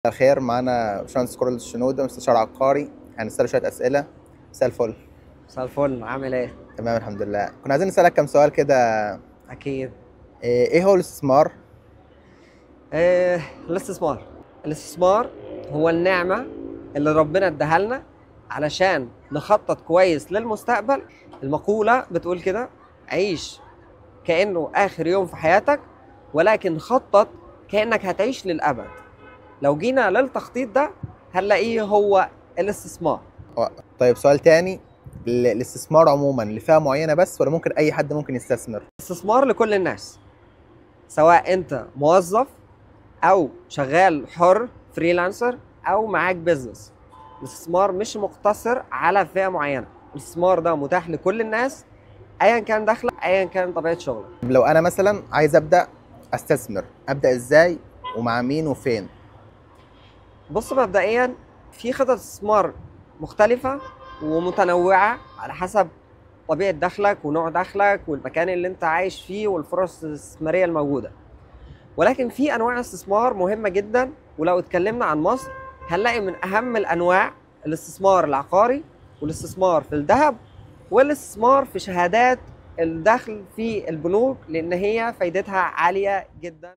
خير، معانا باشمهندس كورل الشنودة مستشار عقاري. هنسأله شوية أسئلة. مساء الفل. مساء الفل، عامل ايه؟ تمام الحمد لله. كنا عايزين نسألك كم سؤال كده. أكيد. إيه هو الاستثمار؟ إيه الاستثمار؟ الاستثمار هو النعمة اللي ربنا اداها لنا علشان نخطط كويس للمستقبل. المقولة بتقول كده: عيش كأنه آخر يوم في حياتك، ولكن خطط كأنك هتعيش للأبد. لو جينا للتخطيط ده هنلاقيه هو الاستثمار. طيب سؤال تاني، الاستثمار عموما لفئة معينة بس ولا ممكن أي حد ممكن يستثمر؟ الاستثمار لكل الناس، سواء أنت موظف او شغال حر فريلانسر او معاك بيزنس. الاستثمار مش مقتصر على فئة معينة، الاستثمار ده متاح لكل الناس ايا كان دخلك، ايا كان طبيعة شغلك. لو أنا مثلا عايز أبدأ أستثمر، أبدأ إزاي ومع مين وفين؟ بص، مبدئيا في خطط استثمار مختلفة ومتنوعة على حسب طبيعة دخلك ونوع دخلك والمكان اللي انت عايش فيه والفرص الاستثمارية الموجودة. ولكن في انواع استثمار مهمة جدا، ولو اتكلمنا عن مصر هنلاقي من اهم الانواع الاستثمار العقاري والاستثمار في الذهب والاستثمار في شهادات الدخل في البنوك، لان هي فايدتها عالية جدا.